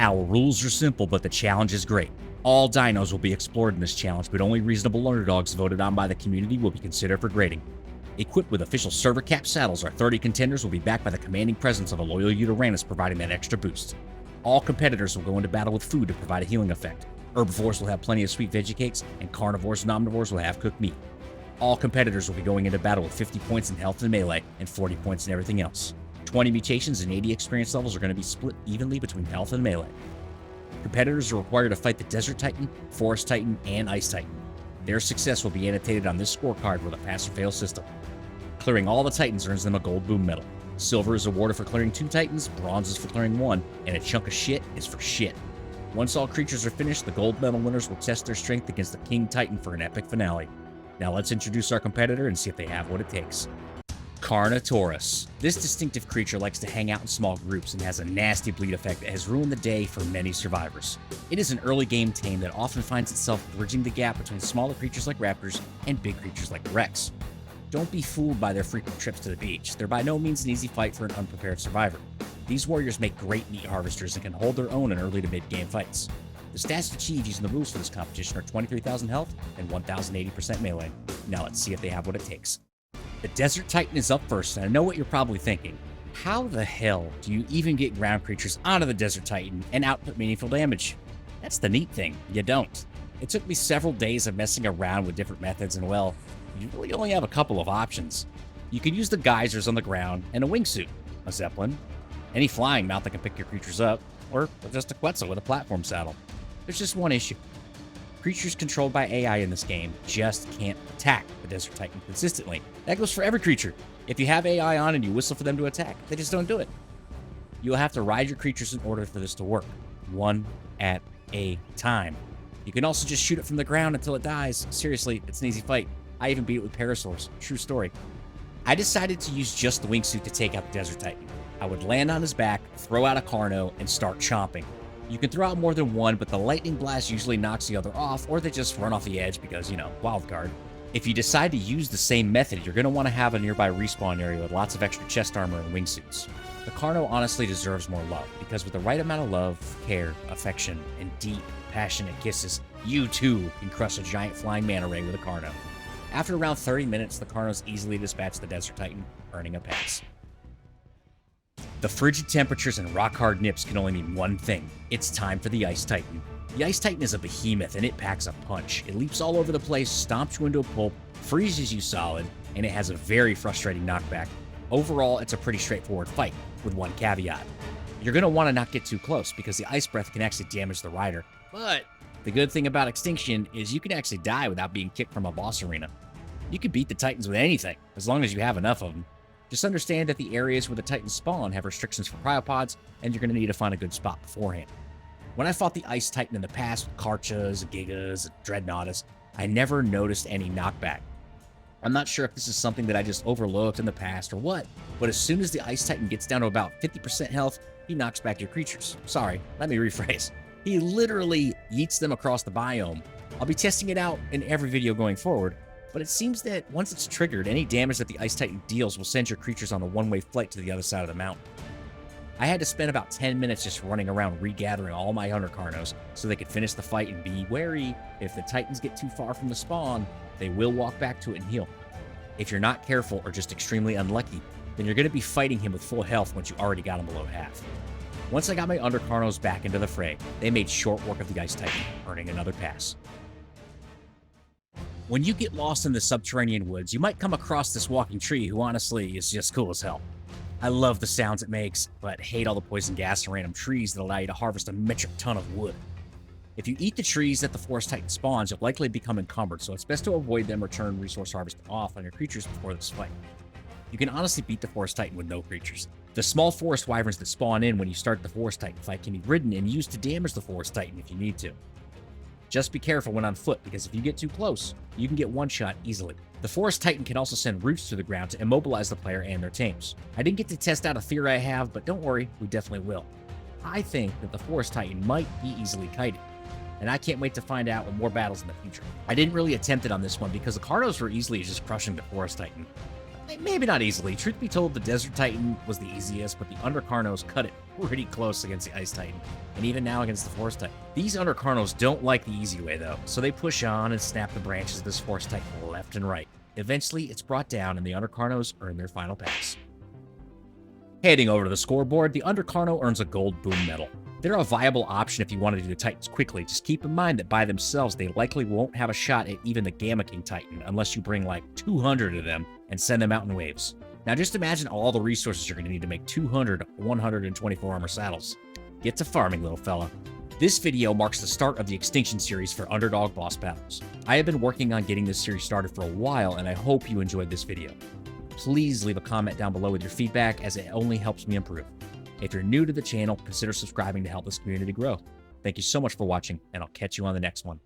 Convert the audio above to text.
Our rules are simple, but the challenge is great. All dinos will be explored in this challenge, but only reasonable underdogs voted on by the community will be considered for grading. Equipped with official server cap saddles, our 30 contenders will be backed by the commanding presence of a loyal Uranus providing that extra boost. All competitors will go into battle with food to provide a healing effect. Herbivores will have plenty of sweet veggie cakes, and carnivores and omnivores will have cooked meat. All competitors will be going into battle with 50 points in health and melee, and 40 points in everything else. 20 mutations and 80 experience levels are going to be split evenly between health and melee. Competitors are required to fight the Desert Titan, Forest Titan, and Ice Titan. Their success will be annotated on this scorecard with a pass-or-fail system. Clearing all the Titans earns them a gold boom medal. Silver is awarded for clearing 2 Titans, bronze is for clearing 1, and a chunk of shit is for shit. Once all creatures are finished, the gold medal winners will test their strength against the King Titan for an epic finale. Now let's introduce our competitor and see if they have what it takes. Carnotaurus. This distinctive creature likes to hang out in small groups and has a nasty bleed effect that has ruined the day for many survivors. It is an early game tame that often finds itself bridging the gap between smaller creatures like raptors and big creatures like the Rex. Don't be fooled by their frequent trips to the beach. They're by no means an easy fight for an unprepared survivor. These warriors make great meat harvesters and can hold their own in early to mid-game fights. The stats achieved using the rules for this competition are 23,000 health and 1,080% melee. Now let's see if they have what it takes. The Desert Titan is up first, and I know what you're probably thinking. How the hell do you even get ground creatures onto the Desert Titan and output meaningful damage? That's the neat thing, you don't. It took me several days of messing around with different methods, and well, you really only have a couple of options. You can use the geysers on the ground and a wingsuit, a zeppelin, any flying mount that can pick your creatures up, or just a Quetzal with a platform saddle. There's just one issue. Creatures controlled by AI in this game just can't attack the Desert Titan consistently. That goes for every creature. If you have AI on and you whistle for them to attack, they just don't do it. You'll have to ride your creatures in order for this to work, one at a time. You can also just shoot it from the ground until it dies. Seriously, it's an easy fight. I even beat it with Parasaurs. True story. I decided to use just the wingsuit to take out the Desert Titan. I would land on his back, throw out a Carno, and start chomping. You can throw out more than one, but the lightning blast usually knocks the other off, or they just run off the edge because, wild card. If you decide to use the same method, you're going to want to have a nearby respawn area with lots of extra chest armor and wingsuits. The Carno honestly deserves more love, because with the right amount of love, care, affection, and deep, passionate kisses, you too can crush a giant flying manta ray with a Carno. After around 30 minutes, the Carnos easily dispatch the Desert Titan, earning a pass. The frigid temperatures and rock-hard nips can only mean one thing. It's time for the Ice Titan. The Ice Titan is a behemoth, and it packs a punch. It leaps all over the place, stomps you into a pulp, freezes you solid, and it has a very frustrating knockback. Overall, it's a pretty straightforward fight, with one caveat. You're going to want to not get too close, because the Ice Breath can actually damage the rider. But the good thing about Extinction is you can actually die without being kicked from a boss arena. You can beat the Titans with anything, as long as you have enough of them. Just understand that the areas where the Titans spawn have restrictions for cryopods, and you're going to need to find a good spot beforehand. When I fought the Ice Titan in the past with Karchas, Gigas, and Dreadnoughtus, I never noticed any knockback. I'm not sure if this is something that I just overlooked in the past or what, but as soon as the Ice Titan gets down to about 50% health, he knocks back your creatures. Sorry, let me rephrase. He literally yeets them across the biome. I'll be testing it out in every video going forward, but it seems that once it's triggered, any damage that the Ice Titan deals will send your creatures on a one-way flight to the other side of the mountain. I had to spend about 10 minutes just running around regathering all my Hunter Carnos so they could finish the fight, and be wary, if the Titans get too far from the spawn, they will walk back to it and heal. If you're not careful or just extremely unlucky, then you're going to be fighting him with full health once you already got him below half. Once I got my Under Carnos back into the fray, they made short work of the Ice Titan, earning another pass. When you get lost in the subterranean woods, you might come across this walking tree who honestly is just cool as hell. I love the sounds it makes, but hate all the poison gas and random trees that allow you to harvest a metric ton of wood. If you eat the trees that the Forest Titan spawns, you'll likely become encumbered, so it's best to avoid them or turn resource harvesting off on your creatures before this fight. You can honestly beat the Forest Titan with no creatures. The small forest wyverns that spawn in when you start the Forest Titan fight can be ridden and used to damage the Forest Titan if you need to. Just be careful when on foot, because if you get too close, you can get one-shot easily. The Forest Titan can also send roots to the ground to immobilize the player and their tames. I didn't get to test out a theory I have, but don't worry, we definitely will. I think that the Forest Titan might be easily kited, and I can't wait to find out with more battles in the future. I didn't really attempt it on this one because the Carnos were easily just crushing the Forest Titan. Maybe not easily. Truth be told, the Desert Titan was the easiest, but the Undercarnos cut it pretty close against the Ice Titan, and even now against the Forest Titan. These Undercarnos don't like the easy way, though, so they push on and snap the branches of this Forest Titan left and right. Eventually, it's brought down, and the Undercarnos earn their final pass. Heading over to the scoreboard, the Undercarno earns a gold boom medal. They're a viable option if you want to do the Titans quickly. Just keep in mind that by themselves, they likely won't have a shot at even the Gamma King Titan unless you bring like 200 of them and send them out in waves. Now just imagine all the resources you're going to need to make 200 124 armor saddles. Get to farming, little fella. This video marks the start of the Extinction series for Underdog boss battles. I have been working on getting this series started for a while, and I hope you enjoyed this video. Please leave a comment down below with your feedback, as it only helps me improve. If you're new to the channel, consider subscribing to help this community grow. Thank you so much for watching, and I'll catch you on the next one.